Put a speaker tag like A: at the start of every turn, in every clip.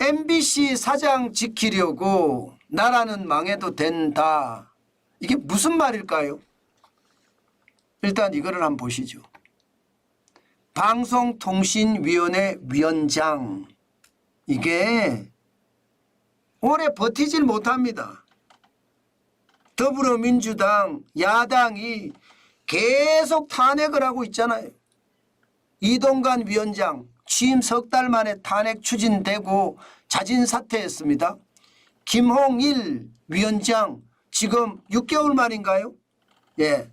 A: MBC 사장 지키려고 나라는 망해도 된다. 이게 무슨 말일까요? 일단 이거를 한번 보시죠. 방송통신위원회 위원장, 이게 오래 버티질 못합니다. 더불어민주당 야당이 계속 탄핵을 하고 있잖아요. 이동관 위원장 취임 석 달 만에 탄핵 추진되고 자진 사퇴했습니다. 김홍일 위원장 지금 6개월 만인가요? 예,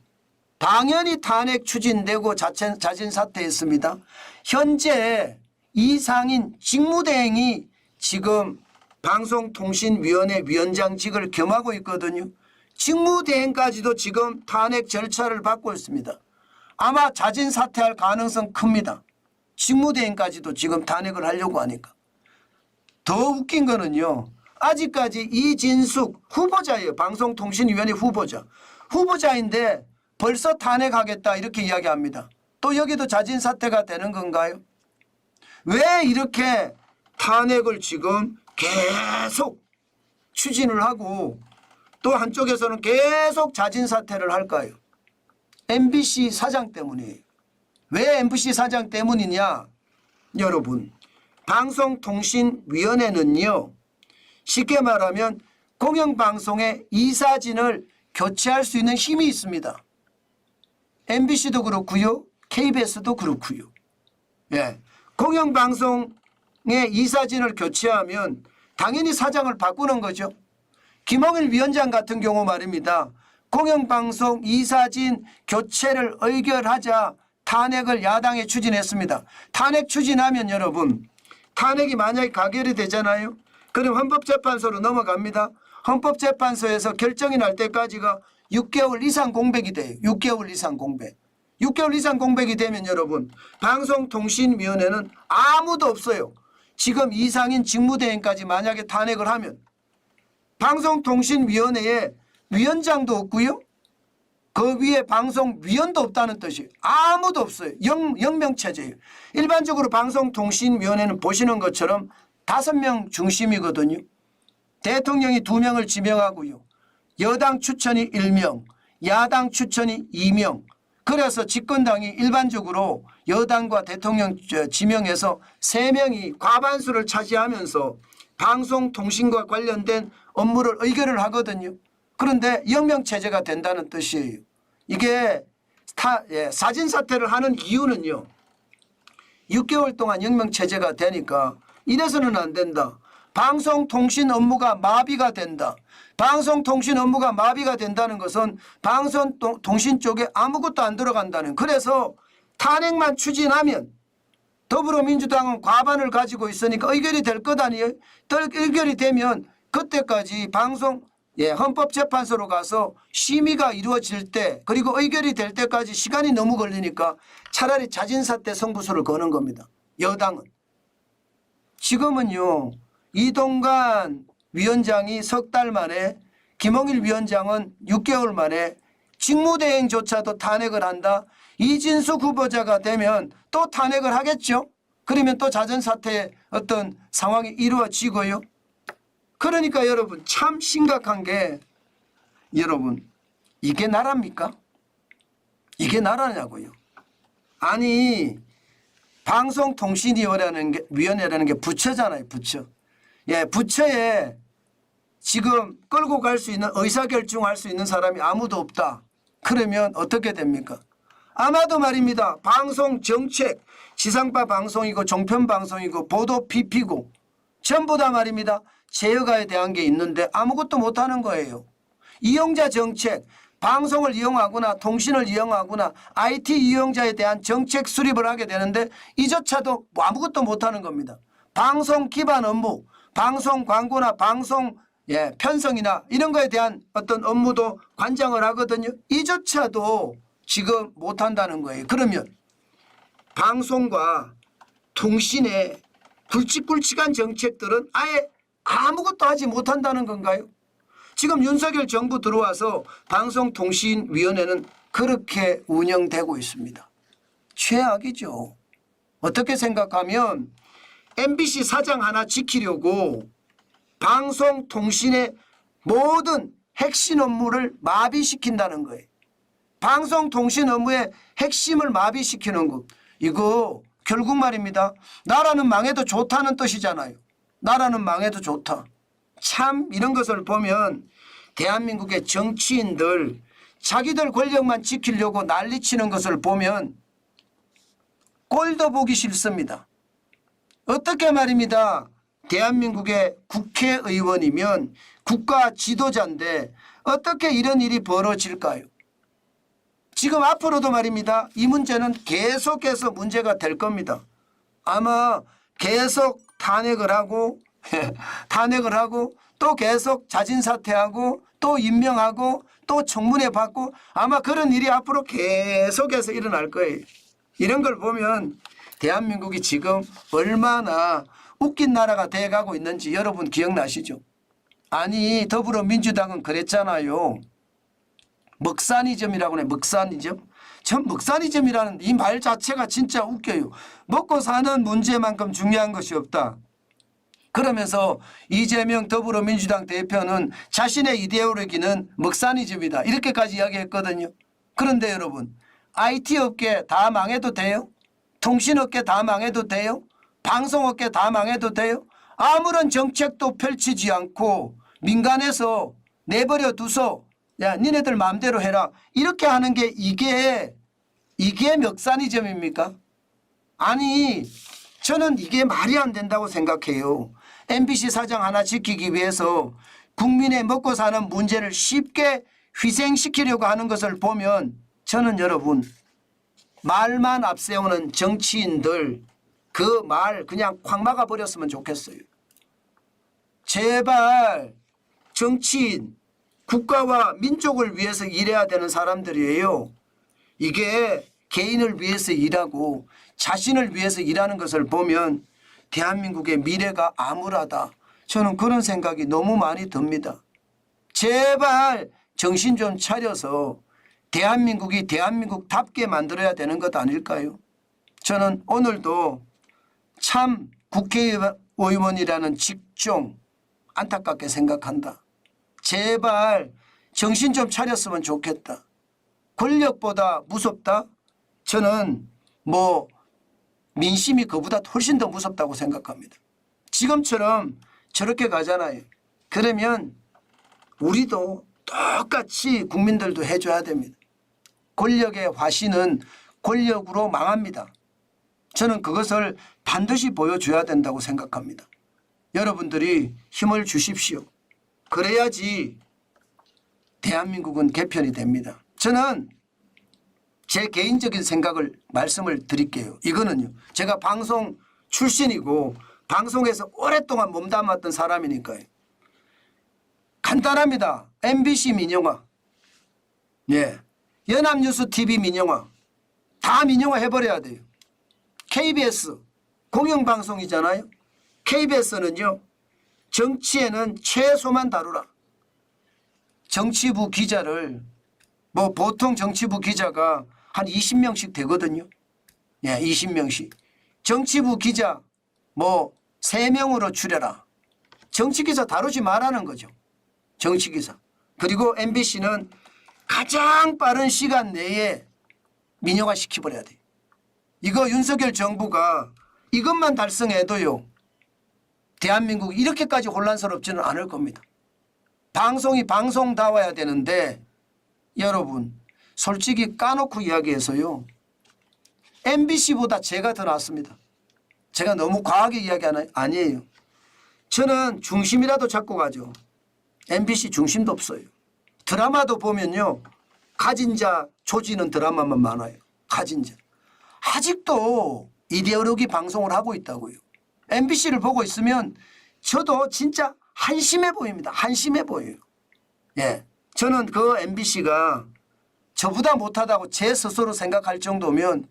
A: 당연히 탄핵 추진되고 자진 사퇴했습니다. 현재 이상인 직무대행이 지금 방송통신위원회 위원장직을 겸하고 있거든요. 직무대행까지도 지금 탄핵 절차를 밟고 있습니다. 아마 자진 사퇴할 가능성 큽니다. 직무대행까지도 지금 탄핵을 하려고 하니까. 더 웃긴 거는요, 아직까지 이진숙 후보자예요. 방송통신위원회 후보자. 후보자인데 벌써 탄핵하겠다 이렇게 이야기합니다. 또 여기도 자진 사퇴가 되는 건가요? 왜 이렇게 탄핵을 지금 계속 추진을 하고 또 한쪽에서는 계속 자진 사퇴를 할까요? MBC 사장 때문이에요. 왜 MBC 사장 때문이냐? 여러분, 방송통신위원회는요, 쉽게 말하면 공영방송의 이사진을 교체할 수 있는 힘이 있습니다. MBC도 그렇고요, KBS도 그렇고요. 예, 공영방송의 이사진을 교체하면 당연히 사장을 바꾸는 거죠. 김홍일 위원장 같은 경우 말입니다. 공영방송 이사진 교체를 의결하자 탄핵을 야당에 추진했습니다. 탄핵 추진하면 여러분, 탄핵이 만약에 가결이 되잖아요. 그럼 헌법재판소로 넘어갑니다. 헌법재판소에서 결정이 날 때까지가 6개월 이상 공백이 돼요. 6개월 이상 공백. 6개월 이상 공백이 되면 여러분, 방송통신위원회는 아무도 없어요. 지금 이상인 직무대행까지 만약에 탄핵을 하면 방송통신위원회에 위원장도 없고요, 그 위에 방송위원도 없다는 뜻이에요. 아무도 없어요. 영명체제예요. 일반적으로 방송통신위원회는 보시는 것처럼 5명 중심이거든요. 대통령이 2명을 지명하고요, 여당 추천이 1명, 야당 추천이 2명. 그래서 집권당이 일반적으로 여당과 대통령 지명해서 3명이 과반수를 차지하면서 방송통신과 관련된 업무를 의결을 하거든요. 그런데 영명체제가 된다는 뜻이에요. 이게 사진 사퇴를 하는 이유는요, 6개월 동안 영명체제가 되니까 이래서는 안 된다. 방송통신 업무가 마비가 된다. 방송통신 업무가 마비가 된다는 것은 방송통신 쪽에 아무것도 안 들어간다는. 그래서 탄핵만 추진하면 더불어민주당은 과반을 가지고 있으니까 의결이 될 것 아니에요. 의결이 되면 그때까지 헌법재판소로 가서 심의가 이루어질 때, 그리고 의결이 될 때까지 시간이 너무 걸리니까 차라리 자진사퇴 성부수를 거는 겁니다. 여당은. 지금은요, 이동관 위원장이 석 달 만에, 김홍일 위원장은 6개월 만에, 직무대행조차도 탄핵을 한다. 이진숙 후보자가 되면 또 탄핵을 하겠죠. 그러면 또 자진사퇴의 어떤 상황이 이루어지고요. 그러니까 여러분, 참 심각한 게, 여러분, 이게 나라입니까? 이게 나라냐고요. 아니, 방송통신위원회라는 게 부처잖아요. 부처. 예, 부처에 지금 끌고 갈 수 있는, 의사결정할 수 있는 사람이 아무도 없다. 그러면 어떻게 됩니까? 아마도 말입니다. 방송정책, 지상파 방송이고 종편방송이고 보도 PP고 전부 다 말입니다. 제어가에 대한 게 있는데 아무것도 못하는 거예요. 이용자 정책, 방송을 이용하거나 통신을 이용하거나 IT 이용자에 대한 정책 수립을 하게 되는데 이조차도 아무것도 못하는 겁니다. 방송 기반 업무, 방송 광고나 방송 편성이나 이런 거에 대한 어떤 업무도 관장을 하거든요. 이조차도 지금 못한다는 거예요. 그러면 방송과 통신의 굵직굵직한 정책들은 아예 아무것도 하지 못한다는 건가요? 지금 윤석열 정부 들어와서 방송통신위원회는 그렇게 운영되고 있습니다. 최악이죠. 어떻게 생각하면 MBC 사장 하나 지키려고 방송통신의 모든 핵심 업무를 마비시킨다는 거예요. 방송통신 업무의 핵심을 마비시키는 것. 이거 결국 말입니다. 나라는 망해도 좋다는 뜻이잖아요. 나라는 망해도 좋다. 참 이런 것을 보면 대한민국의 정치인들 자기들 권력만 지키려고 난리치는 것을 보면 꼴도 보기 싫습니다. 어떻게 말입니다. 대한민국의 국회의원이면 국가 지도자인데 어떻게 이런 일이 벌어질까요? 지금 앞으로도 말입니다. 이 문제는 계속해서 문제가 될 겁니다. 아마 계속 탄핵을 하고 또 계속 자진사퇴하고 또 임명하고 또 청문회 받고 아마 그런 일이 앞으로 계속해서 일어날 거예요. 이런 걸 보면 대한민국이 지금 얼마나 웃긴 나라가 돼가고 있는지 여러분 기억나시죠? 아니 더불어민주당은 그랬잖아요. 먹사니즘이라고 해. 먹사니즘. 전 먹사니즘이라는 이 말 자체가 진짜 웃겨요. 먹고 사는 문제만큼 중요한 것이 없다. 그러면서 이재명 더불어민주당 대표는 자신의 이데올로기는 먹사니즘이다. 이렇게까지 이야기했거든요. 그런데 여러분 IT 업계 다 망해도 돼요? 통신업계 다 망해도 돼요? 방송업계 다 망해도 돼요? 아무런 정책도 펼치지 않고 민간에서 내버려 두서 야 니네들 마음대로 해라 이렇게 하는 게 이게 먹사니즘입니까? 아니 저는 이게 말이 안 된다고 생각해요. MBC 사장 하나 지키기 위해서 국민의 먹고 사는 문제를 쉽게 희생시키려고 하는 것을 보면 저는 여러분 말만 앞세우는 정치인들 그 말 그냥 콱 막아버렸으면 좋겠어요. 제발 정치인 국가와 민족을 위해서 일해야 되는 사람들이에요. 이게 개인을 위해서 일하고 자신을 위해서 일하는 것을 보면 대한민국의 미래가 암울하다. 저는 그런 생각이 너무 많이 듭니다. 제발 정신 좀 차려서 대한민국이 대한민국답게 만들어야 되는 것 아닐까요? 저는 오늘도 참 국회의원이라는 직종 안타깝게 생각한다. 제발 정신 좀 차렸으면 좋겠다. 권력보다 무섭다? 저는 민심이 그보다 훨씬 더 무섭다고 생각합니다. 지금처럼 저렇게 가잖아요. 그러면 우리도 똑같이 국민들도 해줘야 됩니다. 권력의 화신은 권력으로 망합니다. 저는 그것을 반드시 보여줘야 된다고 생각합니다. 여러분들이 힘을 주십시오. 그래야지 대한민국은 개편이 됩니다. 저는 제 개인적인 생각을 말씀을 드릴게요. 이거는요. 제가 방송 출신이고 방송에서 오랫동안 몸담았던 사람이니까요. 간단합니다. MBC 민영화. 예. 연합뉴스 TV 민영화. 다 민영화 해버려야 돼요. KBS 공영방송이잖아요. KBS는요. 정치에는 최소만 다루라. 정치부 기자를 보통 정치부 기자가 한 20명씩 되거든요. 예, 20명씩. 정치부 기자 3명으로 줄여라. 정치기사 다루지 말라는 거죠. 정치기사. 그리고 MBC는 가장 빠른 시간 내에 민영화 시켜버려야 돼요. 이거 윤석열 정부가 이것만 달성해도요. 대한민국이 이렇게까지 혼란스럽지는 않을 겁니다. 방송이 방송다워야 되는데 여러분 솔직히 까놓고 이야기해서요. MBC보다 제가 더 낫습니다. 제가 너무 과하게 이야기하나요? 아니에요. 저는 중심이라도 잡고 가죠. MBC 중심도 없어요. 드라마도 보면요. 가진 자 조지는 드라마만 많아요. 가진 자. 아직도 이데올로기 방송을 하고 있다고요. MBC를 보고 있으면 저도 진짜 한심해 보입니다. 한심해 보여요. 예, 저는 그 MBC가 저보다 못하다고 제 스스로 생각할 정도면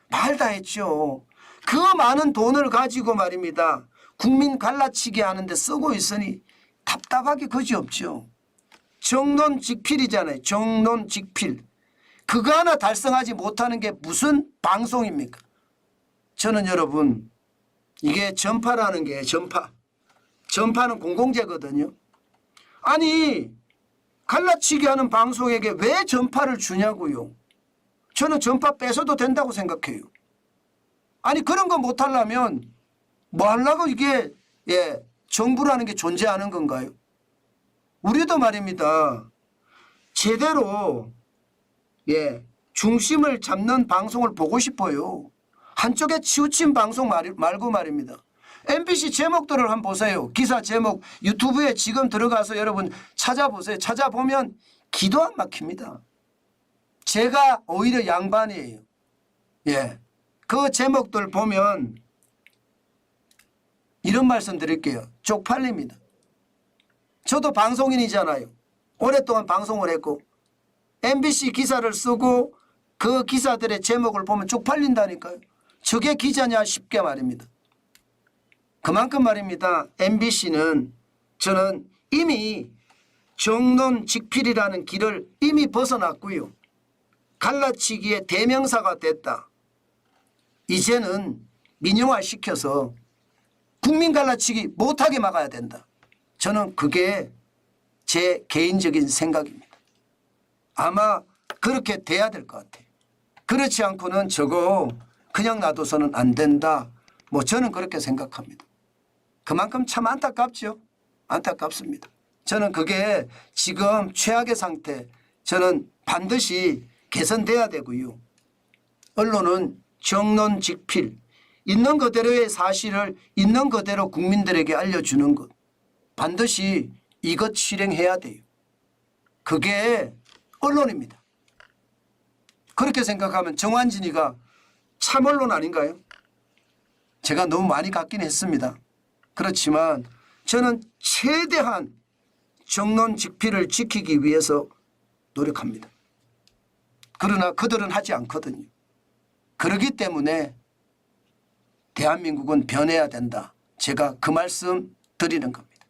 A: 말 다 했죠. 그 많은 돈을 가지고 말입니다. 국민 갈라치기 하는데 쓰고 있으니 답답하기 그지없죠. 정론직필이잖아요. 정론직필. 그거 하나 달성하지 못하는 게 무슨 방송입니까? 저는 여러분 이게 전파라는 게 전파는 공공재거든요. 아니 갈라치기 하는 방송에게 왜 전파를 주냐고요. 저는 전파 뺏어도 된다고 생각해요. 아니 그런 거 못하려면 뭐 하려고 이게 정부라는 게 존재하는 건가요? 우리도 말입니다. 제대로 중심을 잡는 방송을 보고 싶어요. 한쪽에 치우친 방송 말고 말입니다. MBC 제목들을 한번 보세요. 기사 제목 유튜브에 지금 들어가서 여러분 찾아보세요. 찾아보면 기도 안 막힙니다. 제가 오히려 양반이에요. 그 제목들 보면 이런 말씀 드릴게요. 쪽팔립니다. 저도 방송인이잖아요. 오랫동안 방송을 했고 MBC 기사를 쓰고 그 기사들의 제목을 보면 쪽팔린다니까요. 저게 기자냐 싶게 말입니다. 그만큼 말입니다. MBC는 저는 이미 정론직필이라는 길을 이미 벗어났고요. 갈라치기의 대명사가 됐다. 이제는 민영화시켜서 국민 갈라치기 못하게 막아야 된다. 저는 그게 제 개인적인 생각입니다. 아마 그렇게 돼야 될 것 같아요. 그렇지 않고는 저거 그냥 놔둬서는 안 된다. 뭐 저는 그렇게 생각합니다. 그만큼 참 안타깝죠. 안타깝습니다. 저는 그게 지금 최악의 상태 저는 반드시 개선돼야 되고요. 언론은 정론직필 있는 그대로의 사실을 있는 그대로 국민들에게 알려주는 것 반드시 이것 실행해야 돼요. 그게 언론입니다. 그렇게 생각하면 정환진이가 참 언론 아닌가요? 제가 너무 많이 갖긴 했습니다. 그렇지만 저는 최대한 정론직필을 지키기 위해서 노력합니다. 그러나 그들은 하지 않거든요. 그렇기 때문에 대한민국은 변해야 된다. 제가 그 말씀 드리는 겁니다.